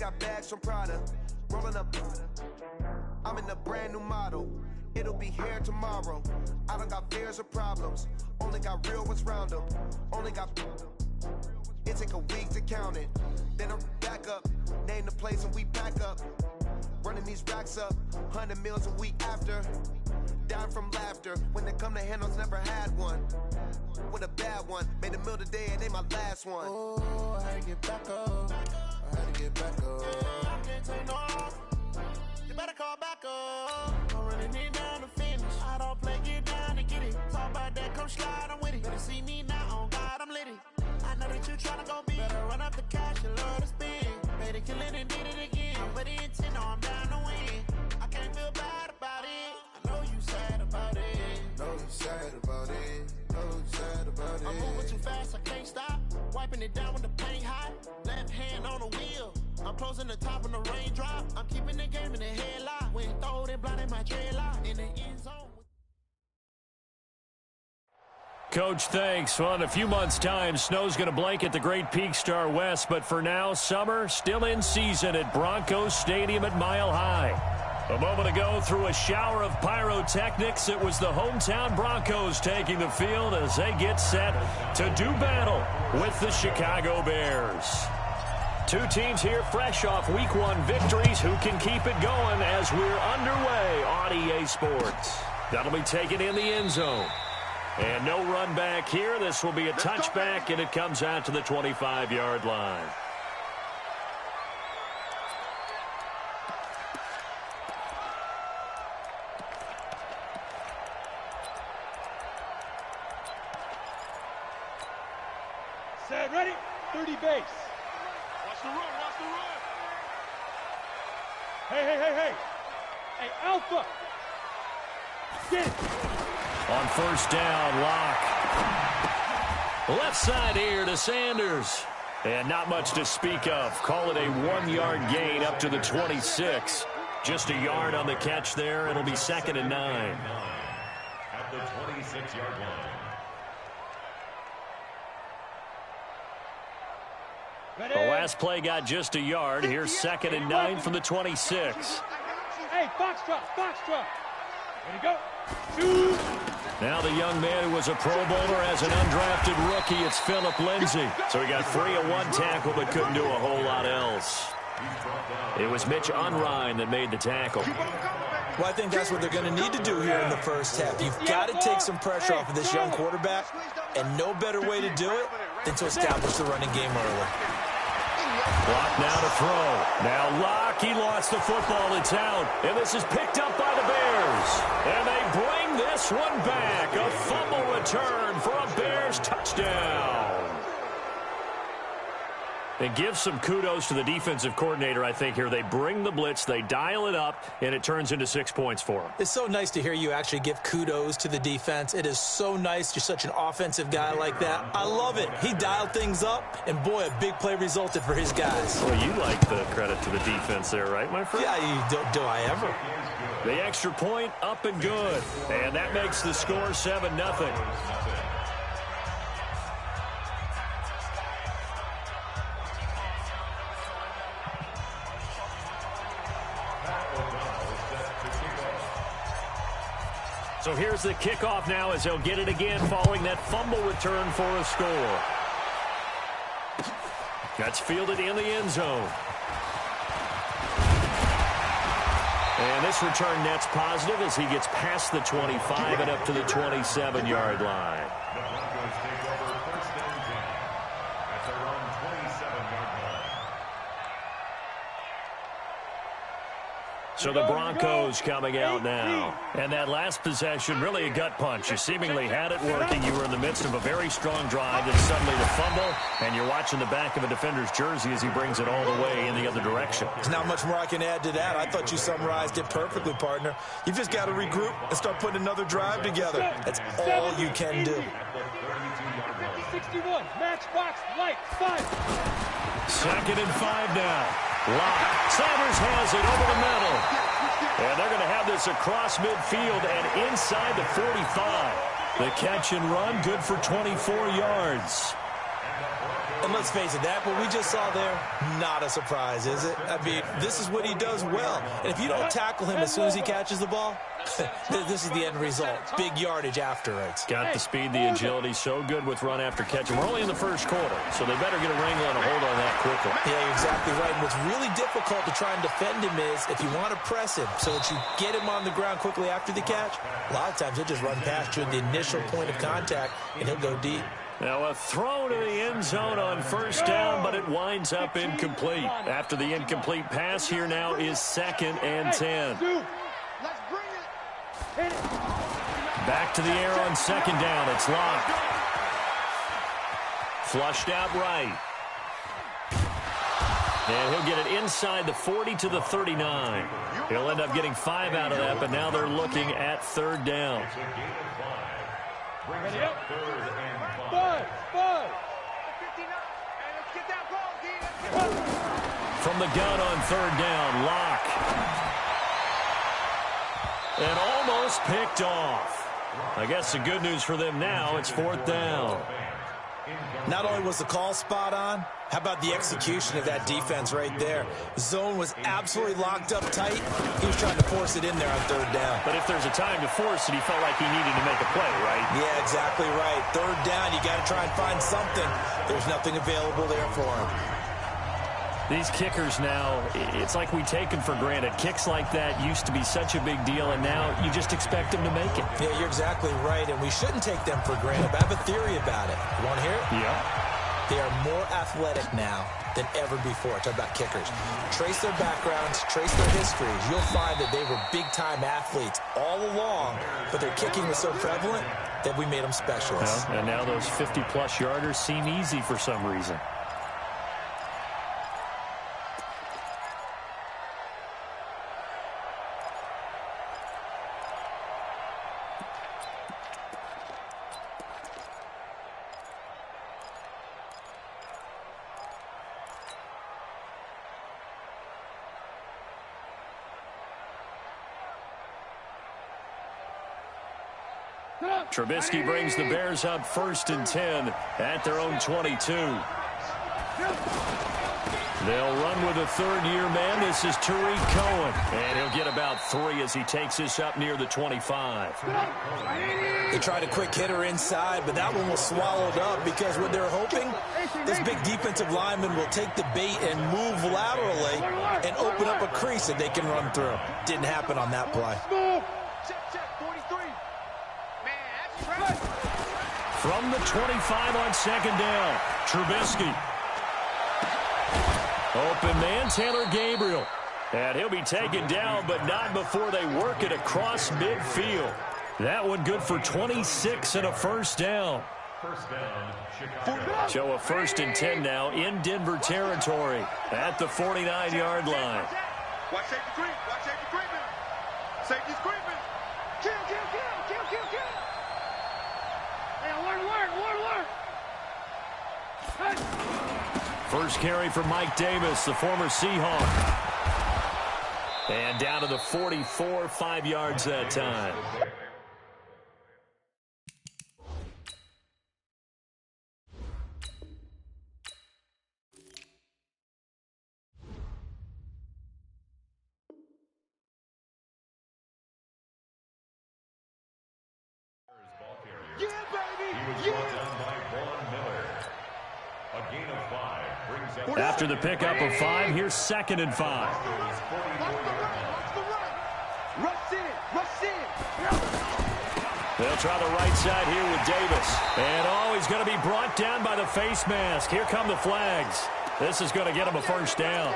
got bags from Prada. Rolling up. I'm in a brand new model. It'll be here tomorrow. I don't got fears or problems. Only got real ones round them. Only got. It take a week to count it. Then I'm back up. Name the place and we back up. Running these racks up. 100 meals a week after. Dying from laughter. When it come to handles, never had one. With a bad one. Made a meal today and they my last one. Oh, I had to get back up. I had to get back up. I can't take no off. You better call back up. Don't really need down to finish. I don't play, get down to get it. Talk about that, come slide, I'm with it. Better see me now, on God, I'm litty. I know that you tryna go big. Better run up the cash, you love to spend. Better kill it and did it again. I'm with the intent, no, I'm down to win. I can't feel bad about it. I know you sad about it. Know you sad about it. Know you sad about it. I'm moving too fast, I can't stop. Wiping it down with the paint hot. Left hand on the wheel. I'm closing the top when the raindrop. I'm keeping the game in the headlock. When throw it, blinding my dreadlock. In the end zone. Coach, thanks. Well, in a few months' time, snow's going to blanket the Great Peaks Star West. But for now, summer still in season at Broncos Stadium at Mile High. A moment ago, through a shower of pyrotechnics, it was the hometown Broncos taking the field as they get set to do battle with the Chicago Bears. Two teams here fresh off Week 1 victories. Who can keep it going as we're underway on EA Sports? That'll be taken in the end zone. And no run back here. This will be a touchback, and it comes out to the 25-yard line. Set, ready, 30 base. Watch the run, watch the run. Hey. Hey, Alpha. Get it. On first down, Locke. Left side here to Sanders. And not much to speak of. Call it a 1-yard gain up to the 26. Just a yard on the catch there. It'll be 2nd and 9. At the 26-yard line. The last play got just a yard. Here's 2nd and 9 from the 26. Hey, Foxtrot. Ready to go. Shoot. Now the young man who was a Pro Bowler as an undrafted rookie, it's Phillip Lindsay. So he got free of one tackle but couldn't do a whole lot else. It was Mitch Unrein that made the tackle. Well, I think that's what they're going to need to do here in the first half. You've got to take some pressure off of this young quarterback, and no better way to do it than to establish the running game early. Clock now to throw. Now Locke, he lost the football. It's out. And this is picked up by the Bears. And they bring this one back. A fumble return for a Bears touchdown. And give some kudos to the defensive coordinator, I think, here. They bring the blitz, they dial it up, and it turns into 6 points for them. It's so nice to hear you actually give kudos to the defense. It is so nice. You're such an offensive guy like that. I love it. He dialed things up, and boy, a big play resulted for his guys. Well, you like the credit to the defense there, right, my friend? Yeah, do I ever? The extra point up and good. And that makes the score 7-0. So here's the kickoff now as they'll get it again following that fumble return for a score. That's fielded in the end zone. And this return net's positive as he gets past the 25 and up to the 27-yard line. The Broncos take over 1st and 10. That's around 27-yard line. So the Broncos coming out now. And that last possession, really a gut punch. You seemingly had it working. You were in the midst of a very strong drive, and suddenly the fumble, and you're watching the back of a defender's jersey as he brings it all the way in the other direction. There's not much more I can add to that. I thought you summarized it perfectly, partner. You've just got to regroup and start putting another drive together. That's all you can do. 61, matchbox, light, 5. 2nd and 5 now. Locke. Sanders has it over the middle. And they're going to have this across midfield and inside the 45. The catch and run, good for 24 yards. And let's face it, that what we just saw there, not a surprise, is it? I mean, this is what he does well. And if you don't tackle him as soon as he catches the ball, this is the end result. Big yardage after it. Got the speed, the agility, so good with run after catch. And we're only in the first quarter, so they better get a wrangle and a hold on that quickly. Yeah, you're exactly right. And what's really difficult to try and defend him is if you want to press him so that you get him on the ground quickly after the catch, a lot of times he'll just run past you at the initial point of contact, and he'll go deep. Now a throw to the end zone on first down, but it winds up incomplete. After the incomplete pass, here now is 2nd and 10. Back to the air on 2nd down. It's Locke. Flushed out right. And he'll get it inside the 40 to the 39. He'll end up getting 5 out of that, but now they're looking at 3rd down. Ready up. 5. From the gun on 3rd down, Locke. And almost picked off. I guess the good news for them now, it's 4th down. Not only was the call spot on, how about the execution of that defense right there? Zone was absolutely locked up tight. He was trying to force it in there on 3rd down. But if there's a time to force it, he felt like he needed to make a play, right? Yeah, exactly right. 3rd down, you got to try and find something. There's nothing available there for him. These kickers now, it's like we take them for granted. Kicks like that used to be such a big deal, and now you just expect them to make it. Yeah, you're exactly right, and we shouldn't take them for granted. But I have a theory about it. You want to hear it? Yeah. They are more athletic now than ever before. Talk about kickers. Trace their backgrounds, trace their histories. You'll find that they were big-time athletes all along, but their kicking was so prevalent that we made them specialists. Well, and now those 50-plus yarders seem easy for some reason. Trubisky brings the Bears up 1st and 10 at their own 22. They'll run with a 3rd-year man. This is Tariq Cohen. And he'll get about 3 as he takes this up near the 25. They tried a quick hitter inside, but that one was swallowed up because what they're hoping, this big defensive lineman will take the bait and move laterally and open up a crease that they can run through. Didn't happen on that play. From the 25 on 2nd down, Trubisky. Open man, Taylor Gabriel. And he'll be taken down, but not before they work it across midfield. That one good for 26 and a 1st down. So a 1st and 10 now in Denver territory at the 49-yard line. Watch safety creep. Watch safety creeping. Safety's creeping. Kill. First carry for Mike Davis, the former Seahawk. And down to the 44, 5 yards that time. Yeah, baby! After the pickup of 5, here's 2nd and 5. Rush in! They'll try the right side here with Davis. And, he's going to be brought down by the face mask. Here come the flags. This is going to get him a 1st down.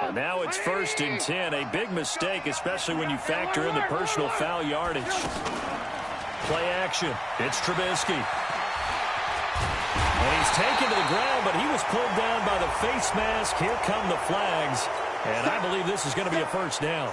And now it's 1st and 10. A big mistake, especially when you factor in the personal foul yardage. Play action. It's Trubisky. And he's taken to the ground, but he was pulled down by the face mask. Here come the flags. And I believe this is going to be a 1st down.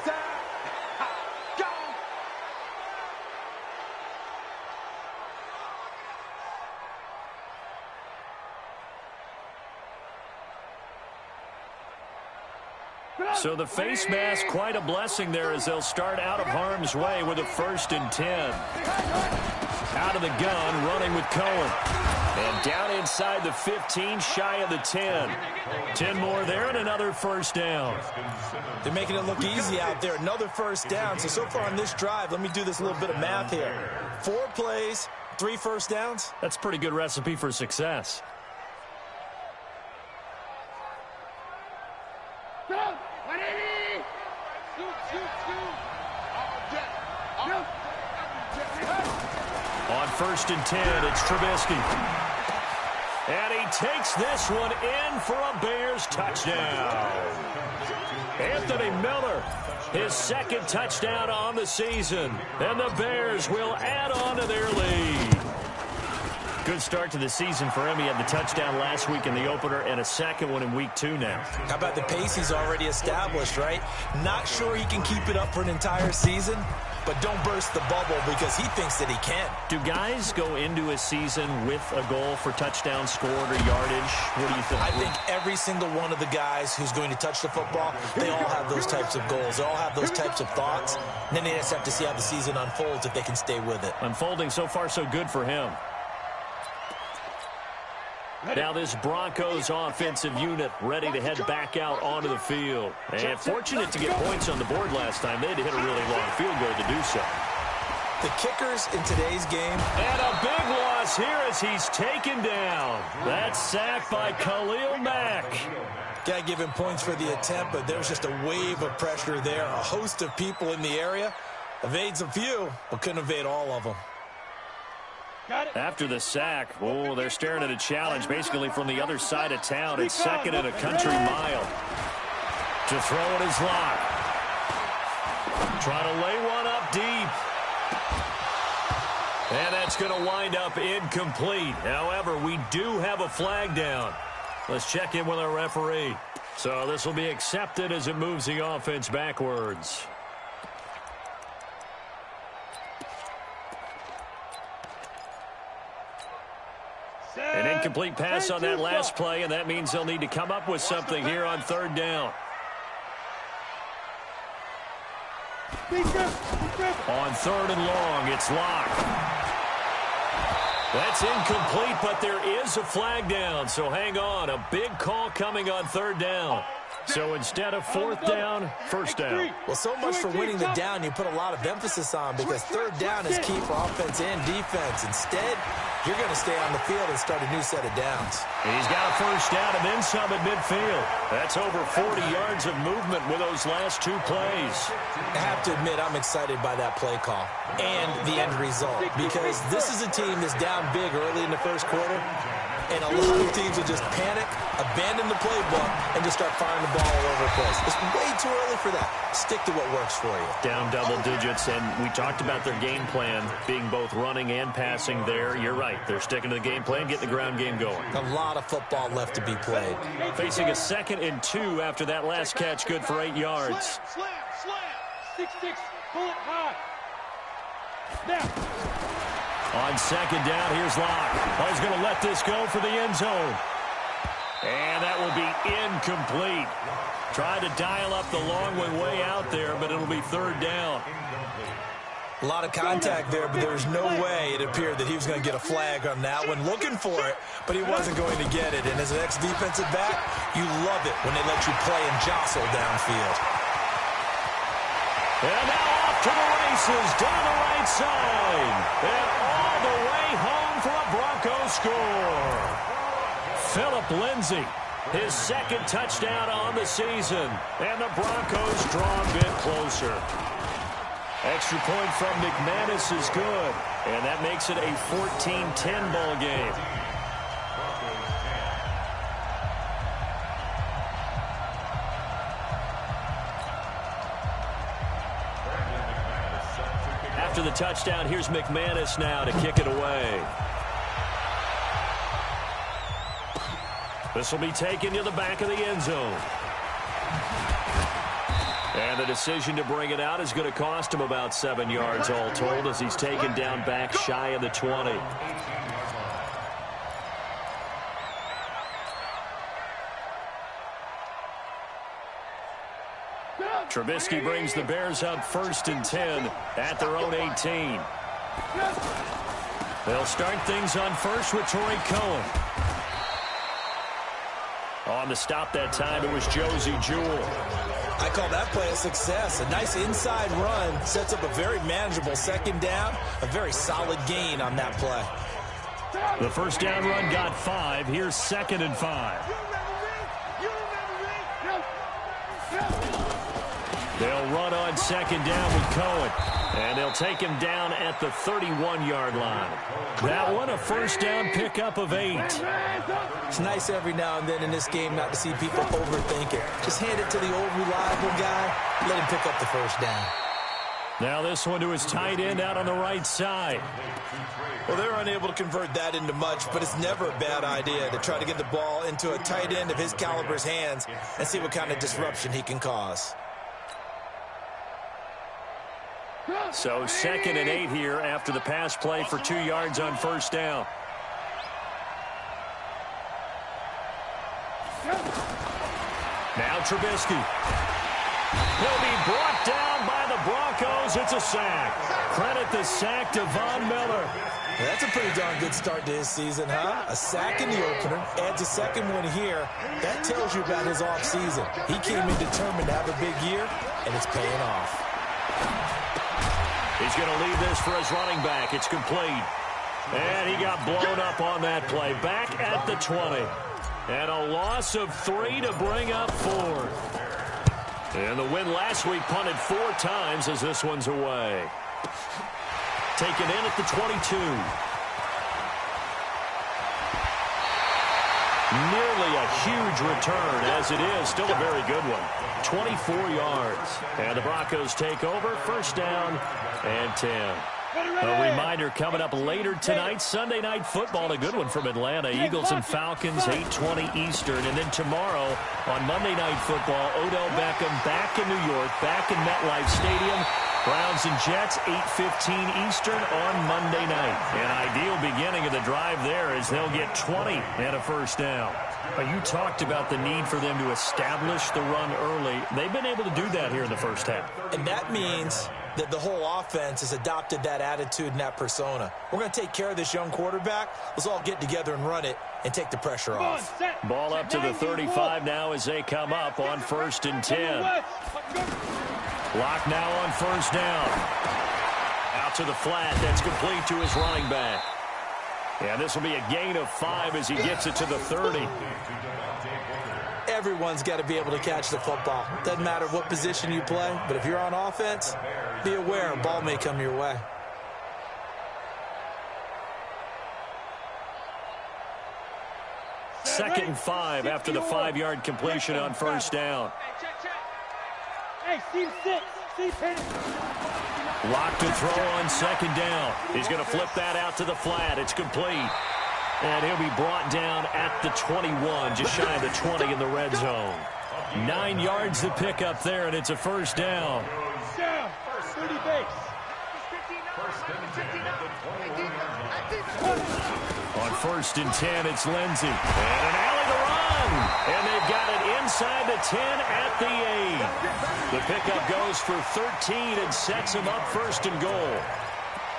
So the face mask, quite a blessing there as they'll start out of harm's way with a 1st and 10. Out of the gun, running with Cohen. And down inside the 15, shy of the 10. 10 more there and another 1st down. They're making it look easy out there. Another 1st down. So far on this drive, let me do this little bit of math here. 4 plays, 3 1st downs. That's a pretty good recipe for success. On 1st and 10, it's Trubisky. And he takes this one in for a Bears touchdown. Anthony Miller, his 2nd touchdown on the season. And the Bears will add on to their lead. Good start to the season for him. He had the touchdown last week in the opener and a 2nd one in week 2 now. How about the pace he's already established, right? Not sure he can keep it up for an entire season, but don't burst the bubble because he thinks that he can. Do guys go into a season with a goal for touchdown scored or yardage? What do you think? I think every single one of the guys who's going to touch the football, they all have those types of goals. They all have those types of thoughts. And then they just have to see how the season unfolds if they can stay with it. Unfolding so far so good for him. Now this Broncos offensive unit ready to head back out onto the field. And fortunate to get points on the board last time. They had to hit a really long field goal to do so. The kickers in today's game. And a big loss here as he's taken down. That's sacked by Khalil Mack. Got to give him points for the attempt, but there's just a wave of pressure there. A host of people in the area. Evades a few, but couldn't evade all of them. After the sack, oh, they're staring at a challenge basically from the other side of town. It's 2nd and a country mile. To throw it is Locke. Trying to lay one up deep. And that's going to wind up incomplete. However, we do have a flag down. Let's check in with our referee. So this will be accepted as it moves the offense backwards. An incomplete pass on that last play, and that means they'll need to come up with something here on 3rd down. On 3rd and long, it's Locke. That's incomplete, but there is a flag down, so hang on. A big call coming on 3rd down. So instead of 4th down, 1st down. Well, so much for winning the down you put a lot of emphasis on because 3rd down is key for offense and defense. Instead, you're going to stay on the field and start a new set of downs. He's got a 1st down and then some at midfield. That's over 40 yards of movement with those last 2 plays. I have to admit, I'm excited by that play call and the end result because this is a team that's down big early in the 1st quarter. And a lot of teams will just panic, abandon the playbook, and just start firing the ball all over the place. It's way too early for that. Stick to what works for you. Down double digits, and we talked about their game plan being both running and passing there. You're right. They're sticking to the game plan, getting the ground game going. A lot of football left to be played. Facing a 2nd and 2 after that last catch, good for 8 yards. Slam. 6-6, pull it high. Now. On 2nd down, here's Locke. Oh, he's going to let this go for the end zone. And that will be incomplete. Tried to dial up the long way out there, but it'll be 3rd down. A lot of contact there, but there's no way it appeared that he was going to get a flag on that one. Looking for it, but he wasn't going to get it. And as an ex-defensive back, you love it when they let you play and jostle downfield. And now off to the races down the right side. And all the way home for a Broncos score. Phillip Lindsay, his 2nd touchdown on the season. And the Broncos draw a bit closer. Extra point from McManus is good. And that makes it a 14-10 ball game. After the touchdown, here's McManus now to kick it away. This will be taken to the back of the end zone. And the decision to bring it out is going to cost him about 7 yards all told as he's taken down back shy of the 20. Trubisky brings the Bears up 1st and 10 at their own 18. They'll start things on first with Torrey Cohen. On the stop that time, it was Josie Jewell. I call that play a success. A nice inside run sets up a very manageable second down. A very solid gain on that play. The first down run got 5. Here's 2nd and 5. They'll run on 2nd down with Cohen. And they'll take him down at the 31-yard line. That one a first down pickup of 8. It's nice every now and then in this game not to see people overthink it. Just hand it to the old reliable guy. Let him pick up the first down. Now this one to his tight end out on the right side. Well, they're unable to convert that into much, but it's never a bad idea to try to get the ball into a tight end of his caliber's hands and see what kind of disruption he can cause. So 2nd and 8 here after the pass play for 2 yards on first down. Now Trubisky. He'll be brought down by the Broncos. It's a sack. Credit the sack to Von Miller. Well, that's a pretty darn good start to his season, huh? A sack in the opener, adds a second one here. That tells you about his offseason. He came in determined to have a big year, and it's paying off. He's going to leave this for his running back. It's complete. And he got blown up on that play. Back at the 20. And a loss of 3 to bring up 4. And the win last week punted 4 times as this one's away. Taken in at the 22. Nearly a huge return, as it is. Still a very good one. 24 yards. And the Broncos take over. First down and 10. A reminder coming up later tonight, Sunday Night Football, a good one from Atlanta. Eagles and Falcons, 8:20 Eastern. And then tomorrow on Monday Night Football, Odell Beckham back in New York, back in MetLife Stadium. Browns and Jets, 8:15 Eastern on Monday night. An ideal beginning of the drive there as they'll get 20 and a first down. You talked about the need for them to establish the run early. They've been able to do that here in the first half. And that means that the whole offense has adopted that attitude and that persona. We're going to take care of this young quarterback. Let's all get together and run it and take the pressure off. Ball up to the 35 now as they come up on 1st and 10. Lock now on first down. Out to the flat. That's complete to his running back. And this will be a gain of 5 as he gets it to the 30. Everyone's got to be able to catch the football. Doesn't matter what position you play, but if you're on offense, be aware a ball may come your way. Second and 5 after the 5-yard completion on first down. Hey, see 6. See 10. Lock to throw on second down. He's going to flip that out to the flat. It's complete. And he'll be brought down at the 21, just shy of the 20 in the red zone. 9 yards to pick up there, and it's a first down. Down. 30 base. On 1st and 10, it's Lindsey. And an alley to run. And they've got it inside the 10 at the 8. The pickup goes for 13 and sets him up 1st and goal.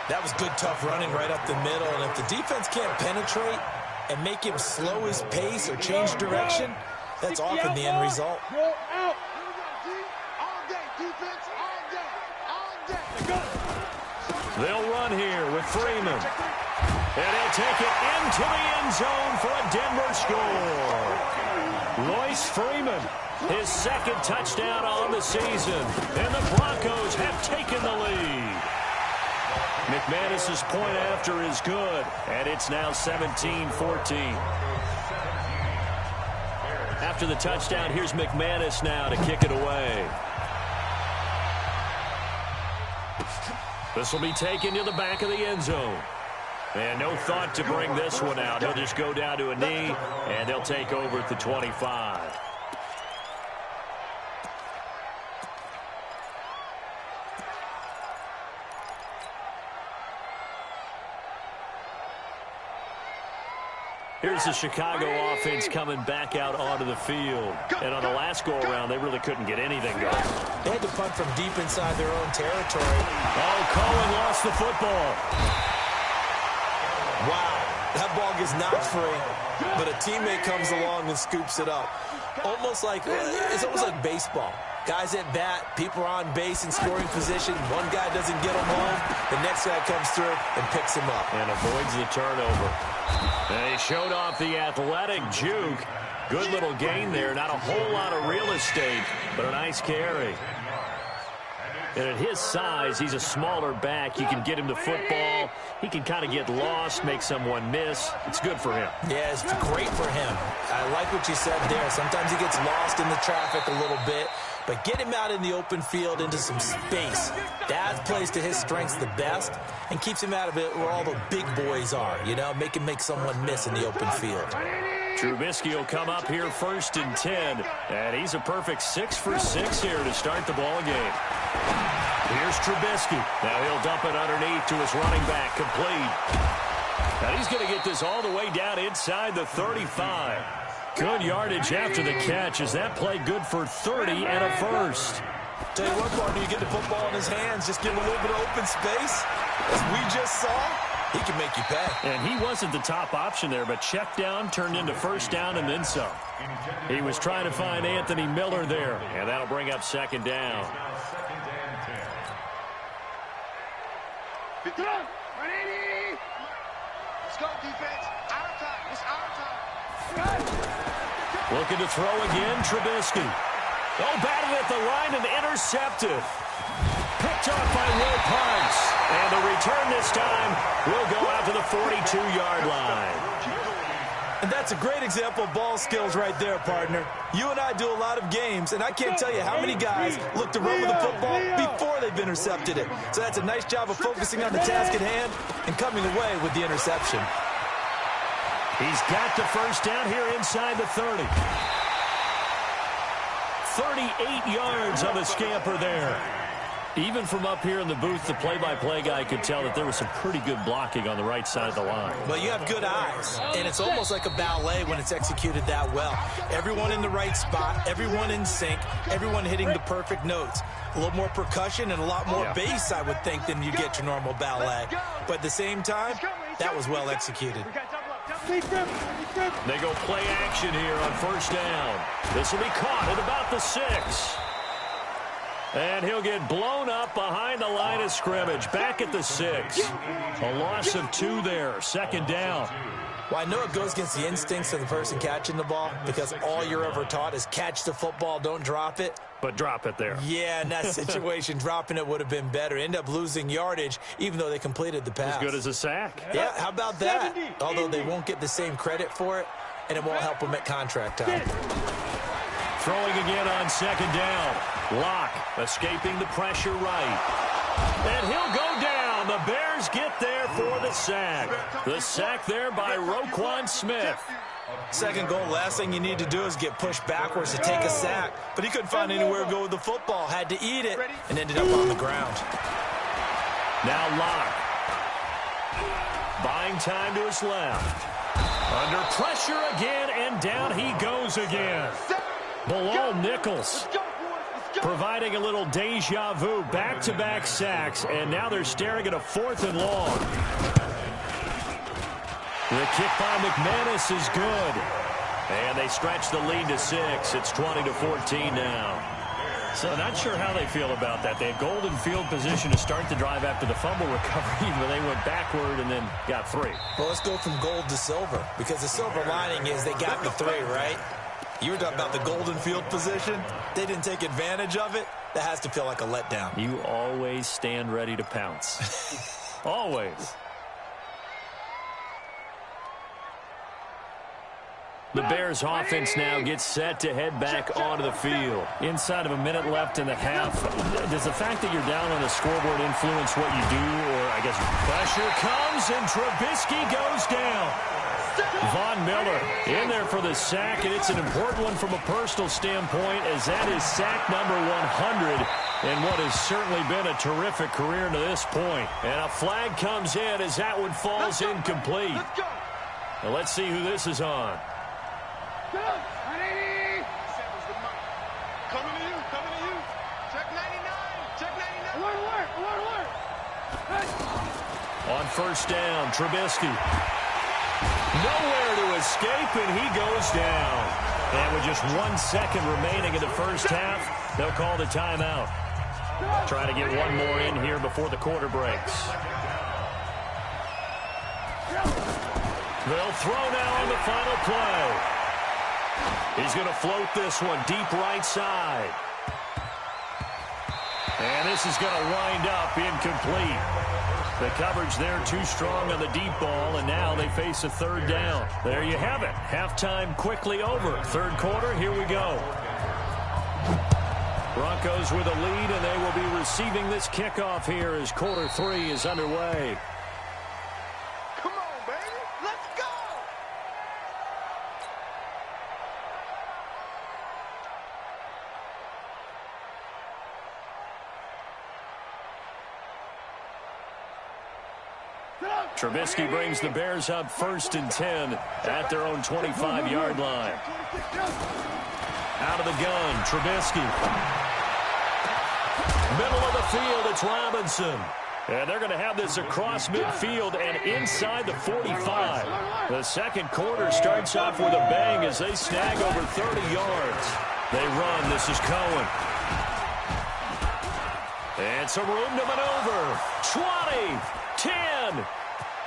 That was good, tough running right up the middle. And if the defense can't penetrate and make him slow his pace or change direction, that's often the end result. They'll run here with Freeman. And he'll take it into the end zone for a Denver score. Royce Freeman, his 2nd touchdown on the season. And the Broncos have taken the lead. McManus's point after is good, and it's now 17-14. After the touchdown, here's McManus now to kick it away. This will be taken to the back of the end zone. And no thought to bring this one out. He'll just go down to a knee, and they'll take over at the 25. Here's the Chicago offense coming back out onto the field. And on the last go-around, they really couldn't get anything going. They had to punt from deep inside their own territory. Oh, Cohen lost the football. Wow, that ball gets knocked free, but a teammate comes along and scoops it up. It's almost like baseball. Guys at bat, people are on base in scoring position. One guy doesn't get him home. The next guy comes through and picks him up. And avoids the turnover. And he showed off the athletic juke. Good little gain there. Not a whole lot of real estate, but a nice carry. And at his size, he's a smaller back. You can get him to football. He can kind of get lost, make someone miss. It's good for him. Yeah, it's great for him. I like what you said there. Sometimes he gets lost in the traffic a little bit. But get him out in the open field into some space. That plays to his strengths the best and keeps him out of it where all the big boys are, you know, make him make someone miss in the open field. Trubisky will come up here 1st and 10. And he's a perfect 6 for 6 here to start the ball game. Here's Trubisky. Now he'll dump it underneath to his running back, complete. And he's going to get this all the way down inside the 35. Good yardage after the catch. Is that play good for 30 and a first? Tell you what, partner, you get the football in his hands, just give him a little bit of open space. As we just saw, he can make you pay. And he wasn't the top option there, but check down turned into first down and then some. He was trying to find Anthony Miller there, and that'll bring up 2nd down. Let's go, defense. Our time. It's our time. Looking to throw again, Trubisky. Oh, batted at the line and intercepted. Picked off by Will Parks. And the return this time will go out to the 42-yard line. And that's a great example of ball skills right there, partner. You and I do a lot of games, and I can't tell you how many guys look to run with the football before they've intercepted it. So that's a nice job of focusing on the task at hand and coming away with the interception. He's got the first down here inside the 30. 38 yards on the scamper there. Even from up here in the booth, the play-by-play guy could tell that there was some pretty good blocking on the right side of the line. Well, you have good eyes, and it's almost like a ballet when it's executed that well. Everyone in the right spot, everyone in sync, everyone hitting the perfect notes. A little more percussion and a lot more bass, I would think, than you get your normal ballet. But at the same time, that was well executed. They go play action here on first down. This will be caught at about the 6. And he'll get blown up behind the line of scrimmage. Back at the 6. A loss of 2 there. 2nd down. Well, I know it goes against the instincts of the person catching the ball because all you're ever taught is catch the football, don't drop it. But drop it there. Yeah, in that situation, dropping it would have been better. End up losing yardage, even though they completed the pass. As good as a sack. Yeah, how about that? Although they won't get the same credit for it, and it won't help them at contract time. Throwing again on 2nd down. Locke escaping the pressure right. And he'll go down. The Bears get there for the sack. The sack there by Roquan Smith. Second goal, last thing you need to do is get pushed backwards to take a sack. But he couldn't find anywhere to go with the football. Had to eat it and ended up on the ground. Now Locke. Buying time to his left. Under pressure again, and down he goes again. Below Nichols. Providing a little deja vu. Back-to-back sacks, and now they're staring at a 4th and long. The kick by McManus is good. And they stretch the lead to 6. It's 20-14 now. So not sure how they feel about that. They had golden field position to start the drive after the fumble recovery, but they went backward and then got 3. Well, let's go from gold to silver, because the silver lining is they got the 3, right? You were talking about the golden field position. They didn't take advantage of it. That has to feel like a letdown. You always stand ready to pounce. Always. The Bears offense now gets set to head back onto the field. Inside of a minute left in the half, does the fact that you're down on the scoreboard influence what you do? Or I guess pressure comes and Trubisky goes down. Von Miller in there for the sack, and it's an important one from a personal standpoint as that is sack number 100 in what has certainly been a terrific career to this point. And a flag comes in as that one falls incomplete. Well, let's see who this is on. Coming to you. Check 99. Alert. On first down, Trubisky. Nowhere to escape, and he goes down. And with just 1 second remaining in the first half, they'll call the timeout. Try to get one more in here before the quarter breaks. They'll throw now on the final play. He's going to float this one deep right side. And this is going to wind up incomplete. The coverage there too strong on the deep ball, and now they face a third down. There you have it. Halftime quickly over. Third quarter, here we go. Broncos with a lead, and they will be receiving this kickoff here as quarter 3 is underway. Come on, baby. Let's go. Trubisky brings the Bears up 1st and 10 at their own 25-yard line. Out of the gun, Trubisky. Middle of the field, it's Robinson. And they're going to have this across midfield and inside the 45. The second quarter starts off with a bang as they snag over 30 yards. They run. This is Cohen. And some room to maneuver. 20, 10.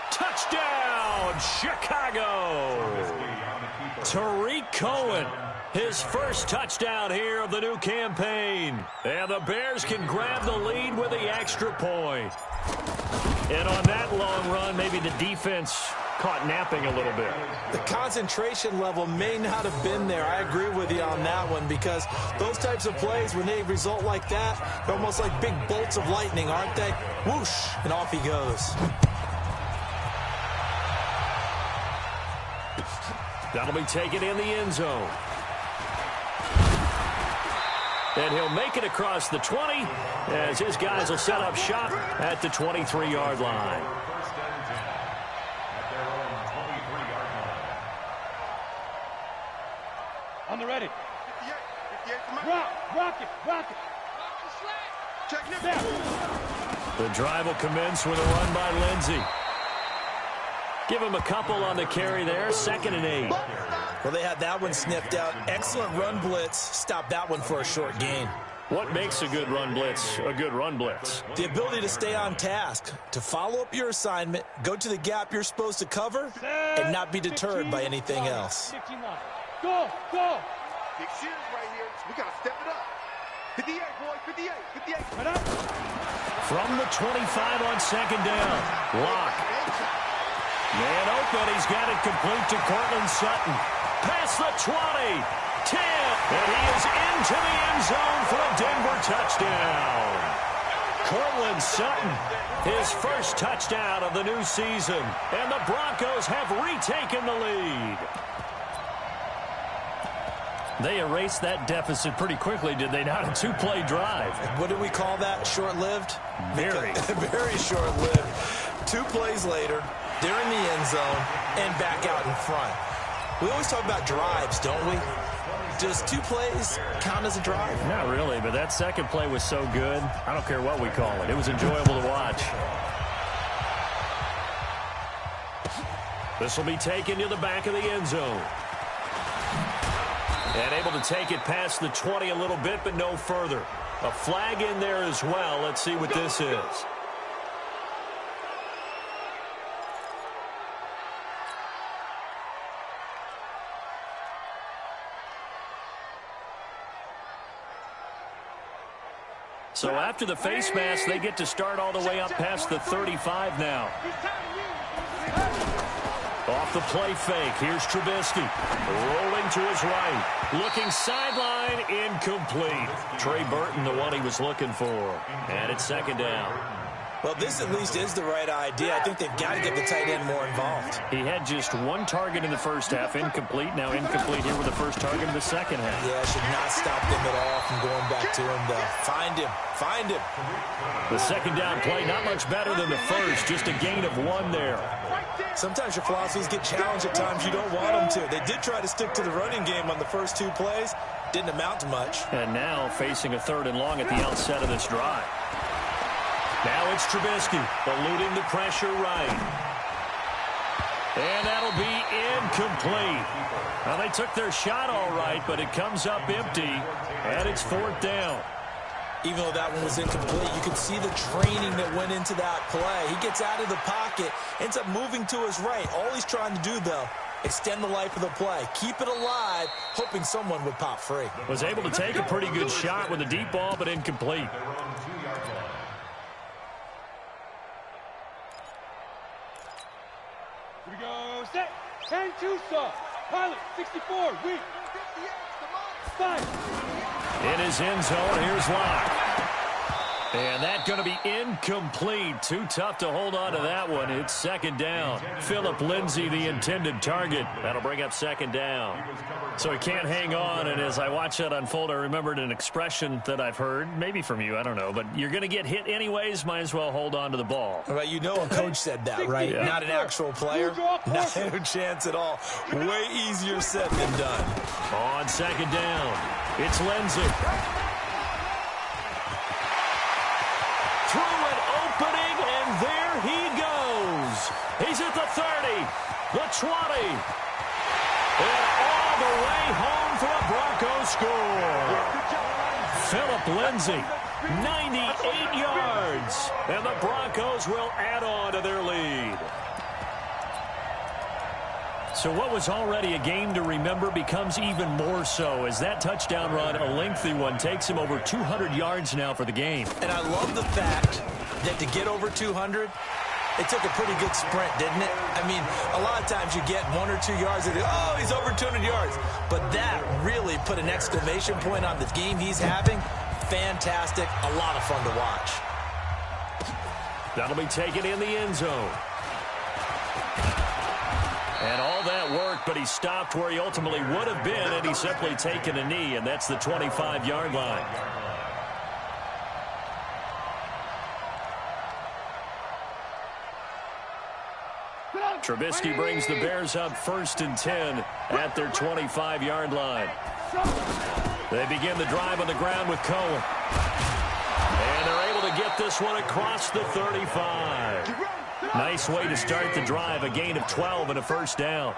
Touchdown, Chicago. Tariq Cohen, his first touchdown here of the new campaign. And the Bears can grab the lead with the extra point. And on that long run, maybe the defense caught napping a little bit. The concentration level may not have been there. I agree with you on that one, because those types of plays, when they result like that, they're almost like big bolts of lightning, aren't they? Whoosh, and off he goes. That'll be taken in the end zone. And he'll make it across the 20 as his guys will set up shop at the 23-yard line. On the ready. 58. Rock it. Check now. The drive will commence with a run by Lindsey. Give him a couple on the carry there. 2nd and 8. Well, they had that one sniffed out. Excellent run blitz. Stop that one for a short gain. What makes a good run blitz a good run blitz? The ability to stay on task, to follow up your assignment, go to the gap you're supposed to cover, and not be deterred by anything else. Go. Big shears right here. We got to step it up. 58, boys. 58. From the 25 on 2nd down. Lock. Man open, he's got it complete to Cortland Sutton. Past the 20, 10, and he is into the end zone for a Denver touchdown. Cortland Sutton, his first touchdown of the new season, and the Broncos have retaken the lead. They erased that deficit pretty quickly, did they not? A 2-play drive. What do we call that? Short-lived? Very. Very short-lived. 2 plays later, they're in the end zone and back out in front. We always talk about drives, don't we? Does 2 plays count as a drive? Not really, but that second play was so good. I don't care what we call it. It was enjoyable to watch. This will be taken to the back of the end zone. And able to take it past the 20 a little bit, but no further. A flag in there as well. Let's see what this is. So after the face mask, they get to start all the way up past the 35 now. Off the play fake, here's Trubisky. Rolling to his right. Looking sideline, incomplete. Trey Burton, the one he was looking for. And it's 2nd down. Well, this at least is the right idea. I think they've got to get the tight end more involved. He had just one target in the first half, incomplete. Now incomplete here with the first target in the second half. Yeah, should not stop them at all from going back to him, though. Find him. The second down play, not much better than the first, just a gain of 1 there. Sometimes your philosophies get challenged at times you don't want them to. They did try to stick to the running game on the first 2 plays. Didn't amount to much. And now facing a 3rd and long at the outset of this drive. Now it's Trubisky, eluding the pressure right. And that'll be incomplete. Now, they took their shot all right, but it comes up empty, and it's 4th down. Even though that one was incomplete, you can see the training that went into that play. He gets out of the pocket, ends up moving to his right. All he's trying to do, though, extend the life of the play. Keep it alive, hoping someone would pop free. Was able to take a pretty good shot with a deep ball, but incomplete. Here we go, set, 10-2 saw. Pilot, 64, weak. 5. In his end zone, here's Locke. And that's going to be incomplete. Too tough to hold on to that one. It's 2nd down. Philip Lindsay, the intended target. That'll bring up 2nd down. So he can't hang on, and as I watch that unfold, I remembered an expression that I've heard, maybe from you, I don't know, but you're going to get hit anyways, might as well hold on to the ball. Well, you know a coach said that, right? Yeah. Not an actual player. Not a chance at all. Way easier said than done. On 2nd down, it's Lindsay. Through an opening, and there he goes. He's at the 30, the 20, and all the way home for a Broncos score. Philip Lindsay, 98 yards, and the Broncos will add on to their lead. So what was already a game to remember becomes even more so as that touchdown run, a lengthy one, takes him over 200 yards now for the game. And I love the fact that to get over 200, it took a pretty good sprint, didn't it? I mean, a lot of times you get 1 or 2 yards and, oh, he's over 200 yards. But that really put an exclamation point on the game he's having. Fantastic. A lot of fun to watch. That'll be taken in the end zone. And all that worked, but he stopped where he ultimately would have been, and he's simply taken a knee, and that's the 25-yard line. Trubisky brings the Bears up 1st and 10 at their 25-yard line. They begin the drive on the ground with Cohen. And they're able to get this one across the 35. Nice way to start the drive, a gain of 12 and a 1st down.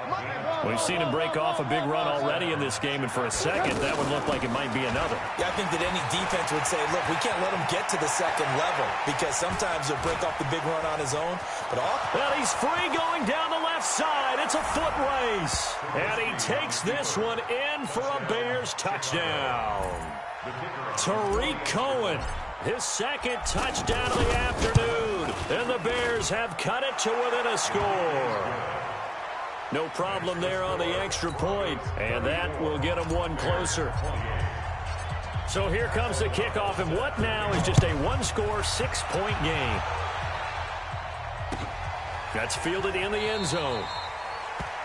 We've seen him break off a big run already in this game, and for a second, that would look like it might be another. Yeah, I think that any defense would say, look, we can't let him get to the 2nd level because sometimes he'll break off the big run on his own. But well, he's free going down the left side. It's a foot race. And he takes this one in for a Bears touchdown. Tariq Cohen, his 2nd touchdown of the afternoon. And the Bears have cut it to within a score. No problem there on the extra point, and that will get them one closer. So here comes the kickoff, and what now is just a 1-score, 6-point game. That's fielded in the end zone.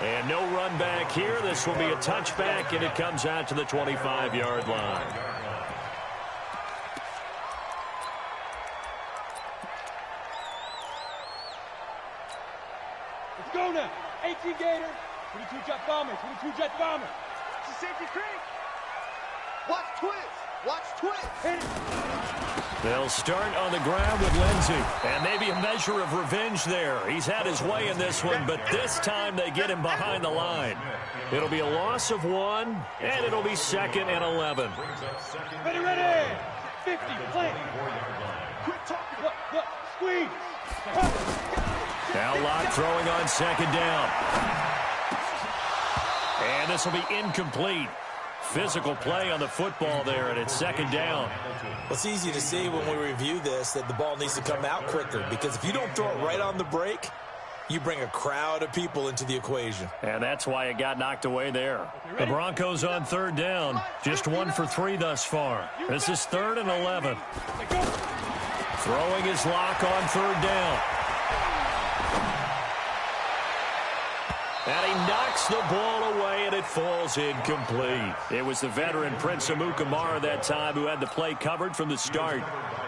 And no run back here. This will be a touchback, and it comes out to the 25-yard line. Let's go now. 18 Gator, 22 Jet Bomber, 22 Jet Bomber. It's a safety creek. Watch twist. Watch twist. Hit it. They'll start on the ground with Lindsay. And maybe a measure of revenge there. He's had his way in this one, but this time they get him behind the line. It'll be a loss of 1, and it'll be 2nd and 11. Ready, ready. 50, plant. Quit talking. Look, squeeze. Now Locke throwing on 2nd down. And this will be incomplete. Physical play on the football there, and it's 2nd down. Well, it's easy to see when we review this that the ball needs to come out quicker because if you don't throw it right on the break, you bring a crowd of people into the equation. And that's why it got knocked away there. The Broncos on 3rd down. Just 1 for 3 thus far. This is 3rd and 11. Throwing his lock on third down. And he knocks the ball away, and it falls incomplete. It was the veteran Prince Amukamara that time who had the play covered from the start.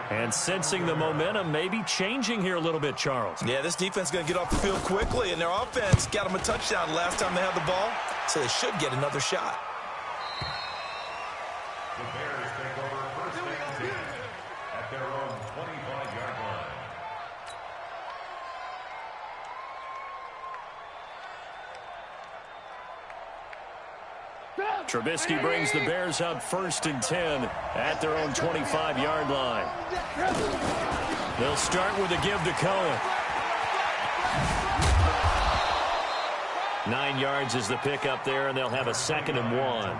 And sensing the momentum maybe changing here a little bit, Charles. Yeah, this defense is going to get off the field quickly, and their offense got them a touchdown last time they had the ball, so they should get another shot. The Bears take over first and 10 at their own 25-yard line. Trubisky brings the Bears up 1st and 10 at their own 25-yard line. They'll start with a give to Cohen. 9 yards is the pickup there, and they'll have a 2nd and 1.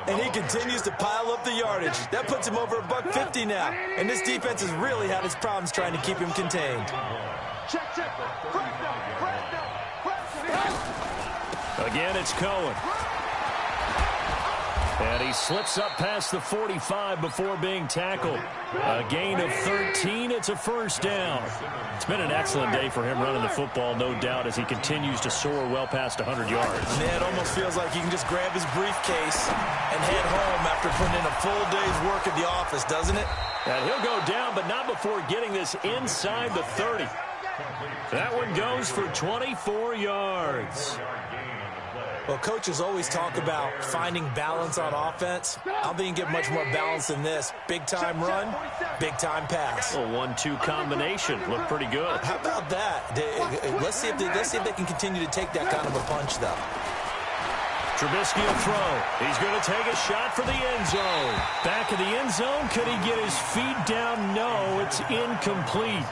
And he continues to pile up the yardage. That puts him over $150 now. And this defense has really had its problems trying to keep him contained. Again, it's Cohen. And he slips up past the 45 before being tackled. A gain of 13. It's a first down. It's been an excellent day for him running the football, no doubt, as he continues to soar well past 100 yards. Yeah, it almost feels like he can just grab his briefcase and head home after putting in a full day's work at the office, doesn't it? And he'll go down, but not before getting this inside the 30. That one goes for 24 yards. Well, coaches always talk about finding balance on offense. I don't think you can get much more balance than this. Big-time run, big-time pass. A 1-2 combination. Looked pretty good. How about that? Let's see if they can continue to take that kind of a punch, though. Trubisky will throw. He's going to take a shot for the end zone. Back of the end zone. Could he get his feet down? No, it's incomplete.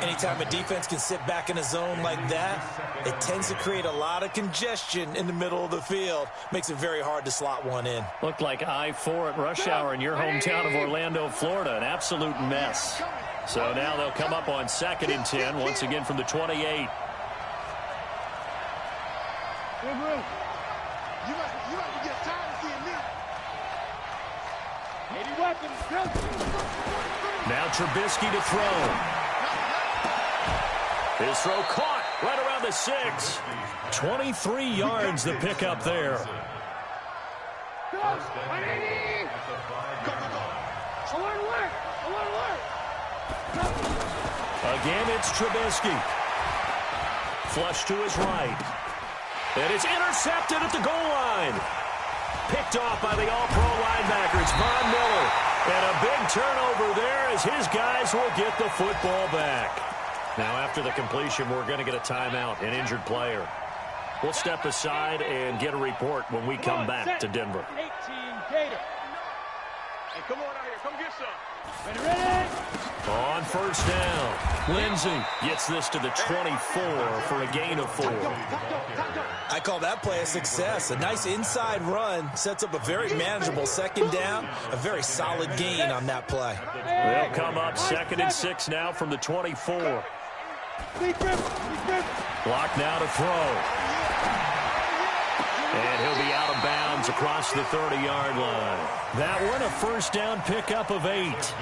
Anytime a defense can sit back in a zone like that, it tends to create a lot of congestion in the middle of the field. Makes it very hard to slot one in. Looked like I-4 at rush hour in your hometown of Orlando, Florida. An absolute mess. So now they'll come up on 2nd and 10, once again from the 28. You might get tired of seeing me. 80 weapons. Now Trubisky to throw. His throw caught right around the 6. 23 yards the pickup there. Again, it's Trubisky. Flush to his right. And it's intercepted at the goal line. Picked off by the all-pro linebacker. It's Von Miller. And a big turnover there as his guys will get the football back. Now, after the completion, we're going to get a timeout, an injured player. We'll step aside and get a report when we come back to Denver. 18 Gator. Hey, come on out here. Come get some. Ready? On first down, Lindsey gets this to the 24 for a gain of 4. I call that play a success. A nice inside run sets up a very manageable 2nd down. A very solid gain on that play. They'll come up 2nd and 6 now from the 24. Block now to throw. And he'll be out of bounds across the 30-yard line. That one, a first down pickup of 8.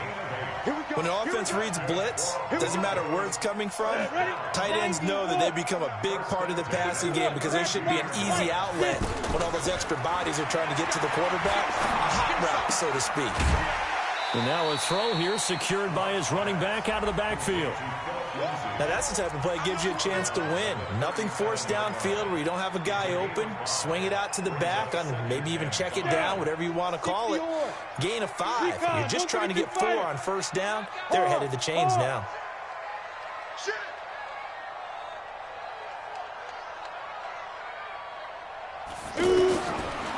When an offense reads blitz, doesn't matter where it's coming from, tight ends know that they become a big part of the passing game because there should be an easy outlet when all those extra bodies are trying to get to the quarterback. A hot route, so to speak. And now a throw here secured by his running back out of the backfield. Now that's the type of play that gives you a chance to win. Nothing forced downfield where you don't have a guy open. Swing it out to the back on maybe even check it down, whatever you want to call it. Gain of 5. You're just trying to get 4 on first down. They're ahead of the chains now.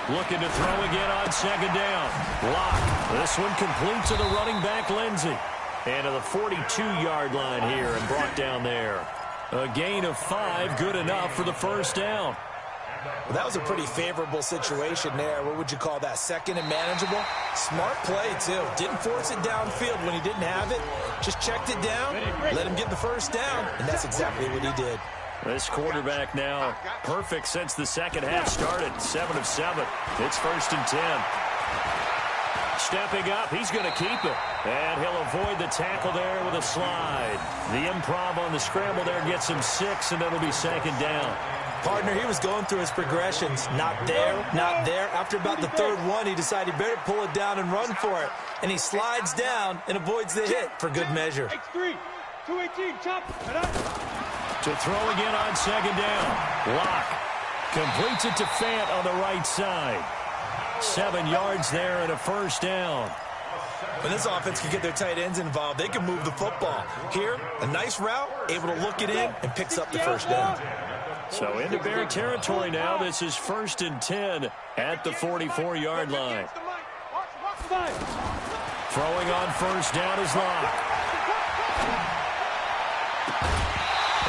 Looking to throw again on 2nd down. Lock. This one complete to the running back, Lindsey. And to the 42-yard line here and brought down there. A gain of 5, good enough for the first down. Well, that was a pretty favorable situation there. What would you call that? 2nd and manageable? Smart play, too. Didn't force it downfield when he didn't have it. Just checked it down, let him get the first down, and that's exactly what he did. This quarterback now perfect since the second half started. 7 of 7. It's 1st and 10. Stepping up, he's going to keep it. And he'll avoid the tackle there with a slide. The improv on the scramble there gets him 6, and it'll be 2nd down. Partner, he was going through his progressions. Not there, not there. After about the 3rd one, he decided he better pull it down and run for it. And he slides down and avoids the hit for good measure. X3, 218, chop. To throw again on 2nd down. Locke completes it to Fant on the right side. 7 yards there and a 1st down. When this offense can get their tight ends involved, they can move the football. Here, a nice route, able to look it in, and picks up the 1st down. So into Bear territory now. This is 1st and 10 at the 44-yard line. Throwing on 1st down is Locke.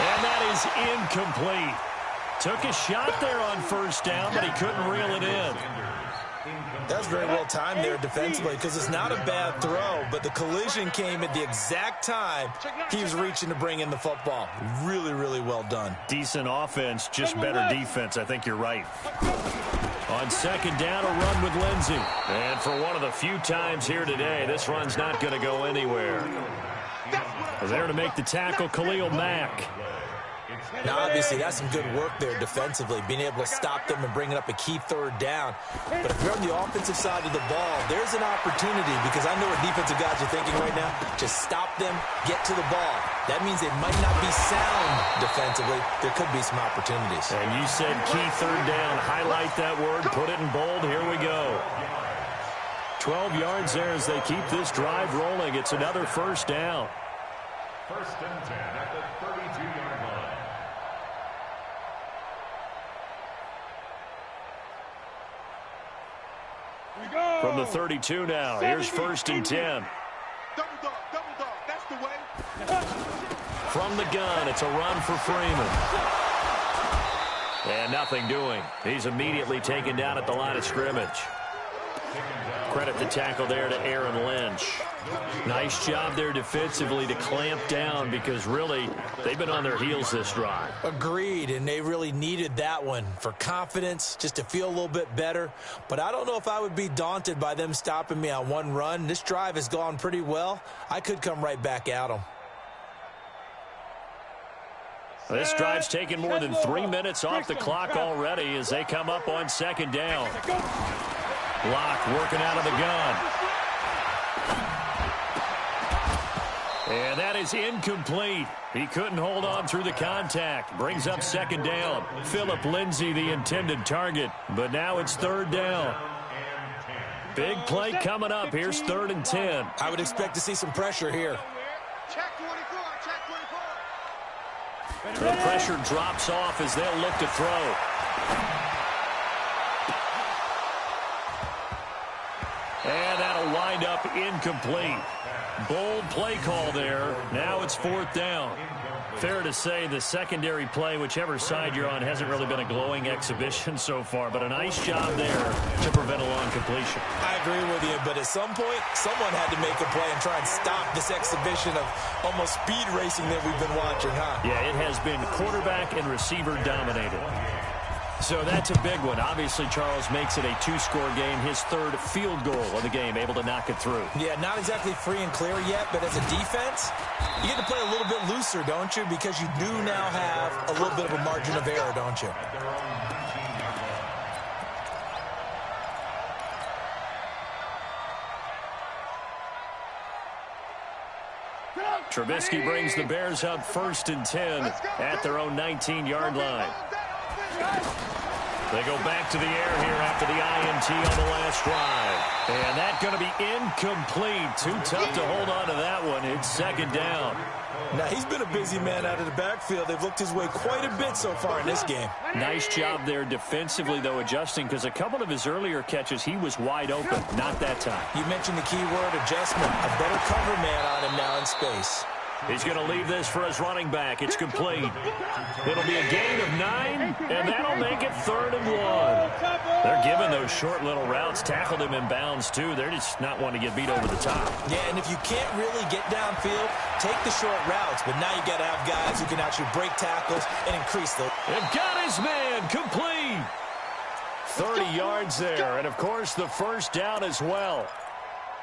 And that is incomplete. Took a shot there on 1st down, but he couldn't reel it in. That was very well timed there defensively because it's not a bad throw, but the collision came at the exact time he was reaching to bring in the football. Really, really well done. Decent offense, just better defense. I think you're right. On 2nd down, a run with Lindsey. And for one of the few times here today, this run's not going to go anywhere. There to make the tackle, Khalil Mack. Now, obviously, that's some good work there defensively, being able to stop them and bringing up a key 3rd down. But if you're on the offensive side of the ball, there's an opportunity because I know what defensive guys are thinking right now. Just stop them, get to the ball. That means they might not be sound defensively. There could be some opportunities. And you said key 3rd down. Highlight that word, put it in bold. Here we go. 12 yards there as they keep this drive rolling. It's another 1st down. 1st and 10 at the 32-yard line. From the 32 now, here's 1st and 10. Double dog, that's the way. From the gun, it's a run for Freeman. And nothing doing. He's immediately taken down at the line of scrimmage. Credit the tackle there to Aaron Lynch. Nice job there defensively to clamp down because really they've been on their heels this drive. Agreed, and they really needed that one for confidence, just to feel a little bit better. But I don't know if I would be daunted by them stopping me on one run. This drive has gone pretty well. I could come right back at them. This drive's taken more than 3 minutes off the clock already as they come up on 2nd down. Locke working out of the gun. And that is incomplete. He couldn't hold on through the contact. Brings up 2nd down. Phillip Lindsay, the intended target. But now it's 3rd down. Big play coming up. Here's 3rd and 10. I would expect to see some pressure here. Check 24, check 24. The pressure drops off as they'll look to throw. And that'll wind up incomplete. Bold play call there. Now it's 4th down. Fair to say the secondary play, whichever side you're on, hasn't really been a glowing exhibition so far, but a nice job there to prevent a long completion. I agree with you, but at some point, someone had to make a play and try and stop this exhibition of almost speed racing that we've been watching, huh? Yeah, it has been quarterback and receiver dominated. So that's a big one. Obviously, Charles makes it a 2-score game. His 3rd field goal of the game, able to knock it through. Yeah, not exactly free and clear yet, but as a defense, you get to play a little bit looser, don't you? Because you do now have a little bit of a margin of error, don't you? Trubisky brings the Bears up 1st and 10 at their own 19-yard line. They go back to the air here after the INT on the last drive. And that's going to be incomplete. Too tough to hold on to that one. It's 2nd down. Now, he's been a busy man out of the backfield. They've looked his way quite a bit so far in this game. Nice job there defensively, though, adjusting, because a couple of his earlier catches, he was wide open. Not that time. You mentioned the key word, adjustment. A better cover man on him now in space. He's going to leave this for his running back. It's complete. It'll be a gain of 9, and that'll make it 3rd and 1. They're giving those short little routes. Tackled him in bounds, too. They're just not wanting to get beat over the top. Yeah, and if you can't really get downfield, take the short routes. But now you got to have guys who can actually break tackles and increase the... They've got his man complete. 30 yards there, and, of course, the 1st down as well.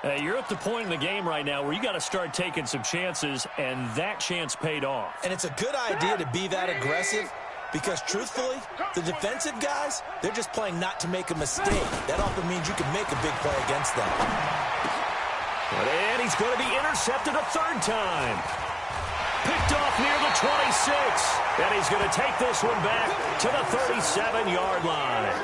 You're at the point in the game right now where you got to start taking some chances, and that chance paid off. And it's a good idea to be that aggressive because, truthfully, the defensive guys, they're just playing not to make a mistake. That often means you can make a big play against them. And he's going to be intercepted a third time. Picked off near the 26. And he's going to take this one back to the 37-yard line.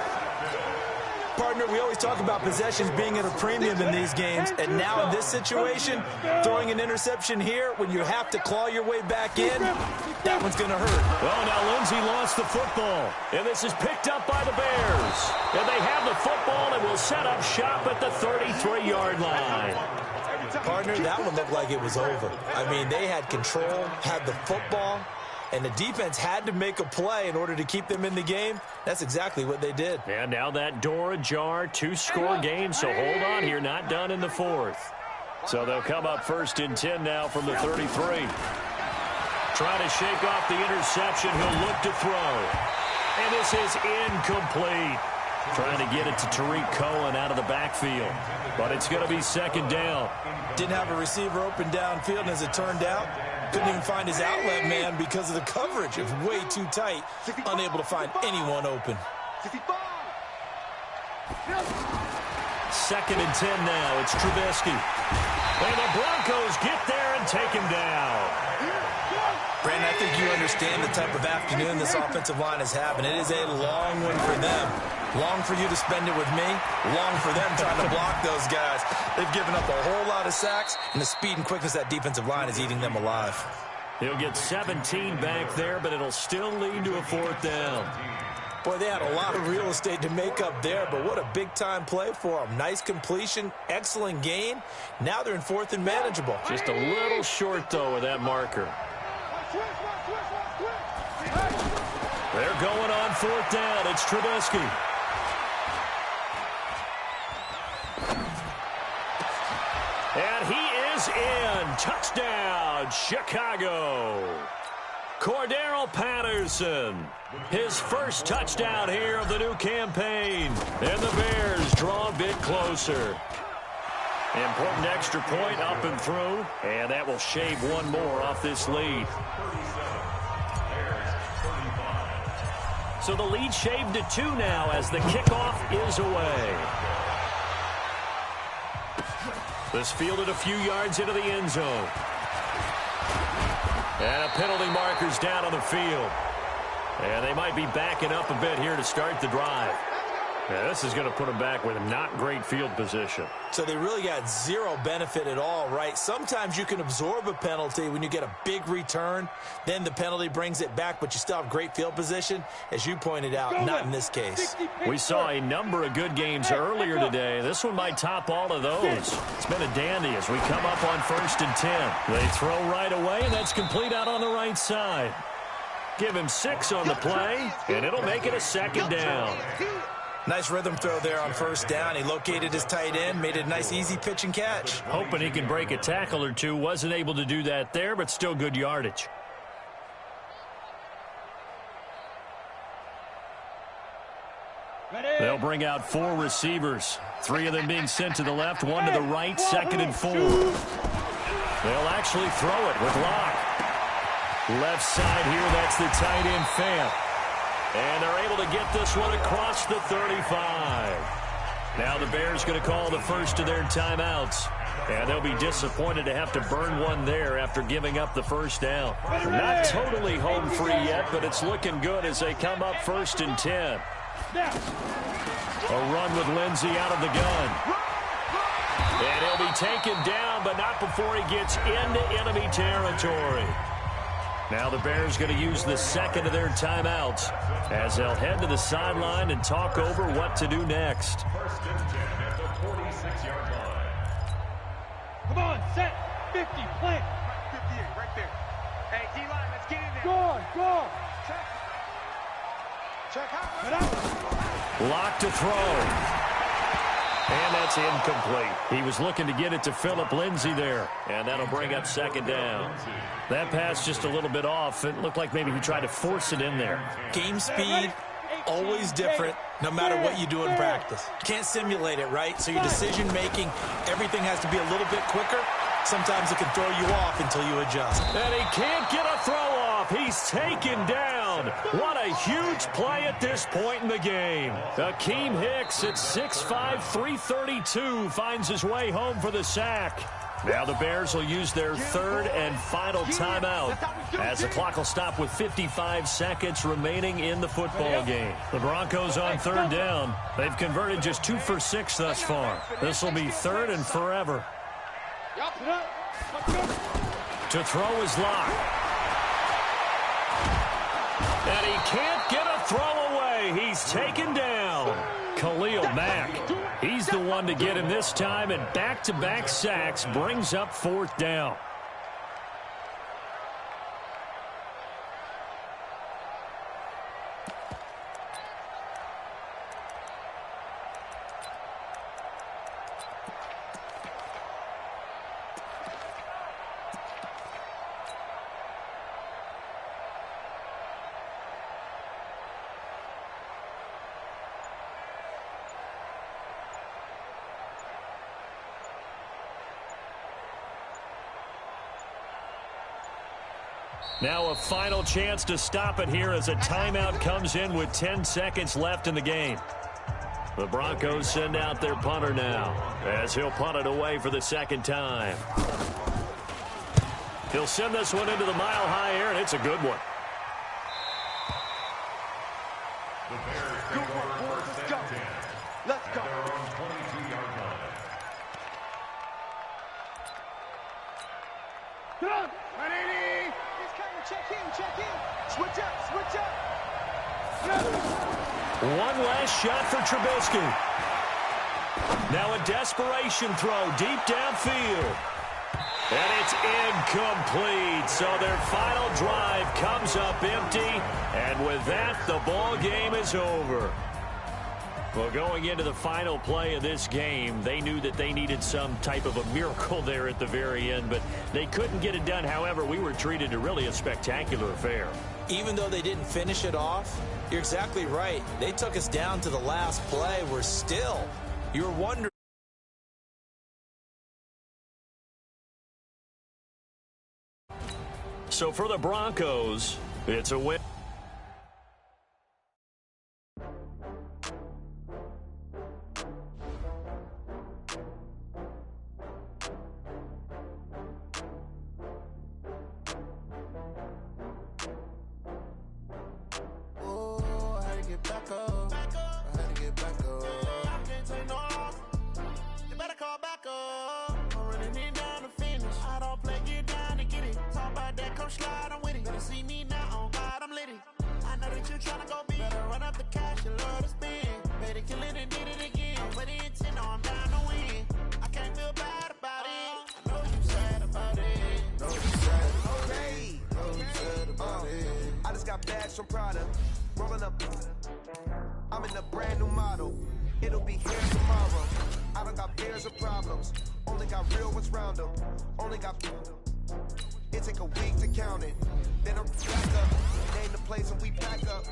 Partner, we always talk about possessions being at a premium in these games, and now in this situation, throwing an interception here when you have to claw your way back in, that one's going to hurt. Well, now Lindsey lost the football, and this is picked up by the Bears. And they have the football and will set up shop at the 33-yard line. Partner, that one looked like it was over. I mean, they had control, had the football, and the defense had to make a play in order to keep them in the game. That's exactly what they did. And now that door ajar, 2-score game, so hold on here, not done in the fourth. So they'll come up 1st and 10 now from the 33. Trying to shake off the interception, he'll look to throw. And this is incomplete. Trying to get it to Tariq Cohen out of the backfield. But it's going to be 2nd down. Didn't have a receiver open downfield, and as it turned out, couldn't even find his outlet man because of the coverage. It was way too tight, unable to find anyone open. 2nd and 10 now. It's Trubisky. And the Broncos get there and take him down. Brandon, I think you understand the type of afternoon this offensive line is having. It is a long one for them. Long for you to spend it with me. Long for them trying to block those guys. They've given up a whole lot of sacks, and the speed and quickness of that defensive line is eating them alive. He'll get 17 back there, but it'll still lead to a 4th down. Boy, they had a lot of real estate to make up there, but what a big-time play for them. Nice completion, excellent gain. Now they're in 4th and manageable. Just a little short, though, with that marker. They're going on 4th down. It's Trubisky. And he is in. Touchdown, Chicago. Cordero Patterson, his first touchdown here of the new campaign. And the Bears draw a bit closer. Important extra point up and through. And that will shave one more off this lead. So the lead shaved to 2 now as the kickoff is away. This fielded a few yards into the end zone. And a penalty marker's down on the field. And they might be backing up a bit here to start the drive. Yeah, this is going to put them back with not great field position. So they really got zero benefit at all, right? Sometimes you can absorb a penalty when you get a big return. Then the penalty brings it back, but you still have great field position. As you pointed out, not in this case. We saw a number of good games earlier today. This one might top all of those. It's been a dandy as we come up on 1st and 10. They throw right away, and that's complete out on the right side. Give him 6 on the play, and it'll make it a 2nd down. Nice rhythm throw there on 1st down. He located his tight end, made it a nice, easy pitch and catch. Hoping he can break a tackle or two. Wasn't able to do that there, but still good yardage. They'll bring out 4 receivers. 3 of them being sent to the left, 1 to the right, 2nd and 4. They'll actually throw it with Locke. Left side here, that's the tight end Fant. And they're able to get this one across the 35. Now the Bears going to call the first of their timeouts. And they'll be disappointed to have to burn one there after giving up the 1st down. Not totally home free yet, but it's looking good as they come up 1st and 10. A run with Lindsey out of the gun. And he'll be taken down, but not before he gets into enemy territory. Now the Bears going to use the 2nd of their timeouts as they'll head to the sideline and talk over what to do next. 1st and 10 at the 46-yard line. Come on, set, 50, plant. 58, right there. Hey, D-line, let's get in there. Go. Check out. Lock to throw. And that's incomplete. He was looking to get it to Phillip Lindsay there. And that'll bring up 2nd down. That pass just a little bit off. It looked like maybe he tried to force it in there. Game speed, always different. no matter what you do in practice. You can't simulate it, right? So your decision-making, everything has to be a little bit quicker. Sometimes it can throw you off until you adjust. And he can't get a throw off. He's taken down. What a huge play at this point in the game. Akeem Hicks at 6'5", 332 finds his way home for the sack. Now the Bears will use their third and final timeout as the clock will stop with 55 seconds remaining in the football game. The Broncos on third down. They've converted just 2 for 6 thus far. This will be third and forever. To throw is Locke. And he can't get a throw away. He's taken down. Khalil Mack. He's the one to get him this time, and back-to-back sacks brings up fourth down. Now a final chance to stop it here as a timeout comes in with 10 seconds left in the game. The Broncos send out their punter now as he'll punt it away for the second time. He'll send this one into the mile-high air, and it's a good one. The Bears take over first and 10. Let's go. At their own 22-yard line. Check in. Switch up. One last shot for Trubisky. Now a desperation throw deep downfield. And it's incomplete. So their final drive comes up empty. And with that, the ball game is over. Well, going into the final play of this game, they knew that they needed some type of a miracle there at the very end, but they couldn't get it done. However, we were treated to really a spectacular affair. Even though they didn't finish it off, you're exactly right. They took us down to the last play. We're still, you're wondering. So for the Broncos, it's a win. From Prada, rolling up. I'm in a brand new model. It'll be here tomorrow. I don't got fears or problems. Only got real what's round them. Only got. It take a week to count it. Then I'm back up. Name the place and we pack up.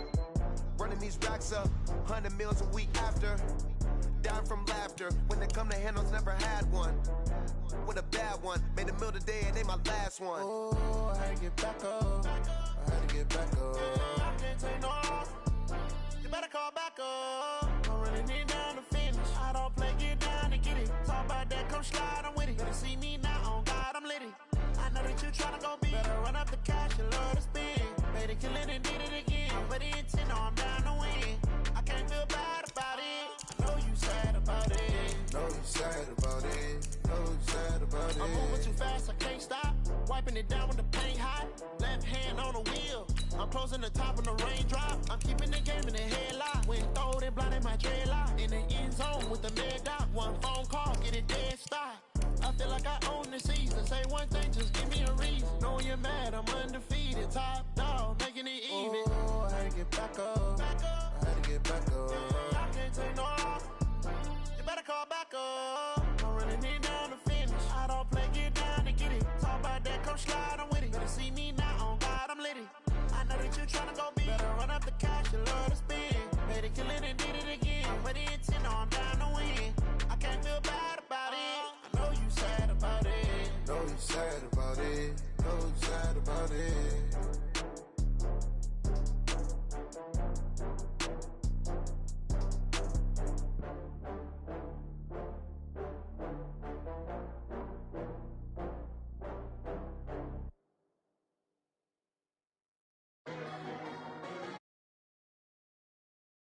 Running these racks up. 100 meals a week after. Down from laughter. When they come to handles, never had one. With a bad one. Made a meal today and they my last one. Oh, I had to get back up. I had to get back up. I can't take no off. You better call back up. I'm running it down to finish. I don't play, get down and get it. Talk about that, come slide, I'm with it. Better see me now, on God, I'm litty. I know that you tryna go big. Better run up the cash, you love to spin. Made it, kill it, and did it again. But it intent, no, I'm down to win. I can't feel bad about it. I know you sad about it. Know you sad about it. Know you sad about it. I'm moving too fast, I can't stop. Wiping it down with the paint hot. Left hand on the wheel. I'm closing the top of the raindrop. I'm keeping the game in the headlock. When throwed and blinded my dreadlock. In the end zone with the mad dot. One phone call, get it dead stop. I feel like I own the season. Say one thing, just give me a reason. Knowing you're mad, I'm undefeated. Top dog, making it even. Oh, I had to get back up. I had to get back up. I can't take no off. You better call back up. I'm running it down to finish. I don't play, get down and get it. Talk about that, come slide, I'm with it. Better see me now, on God, I'm litty. I know that you tryna go big. Better run up the cash, you love to spin. Made a killing and did it again. But the intent, no, I'm down to win.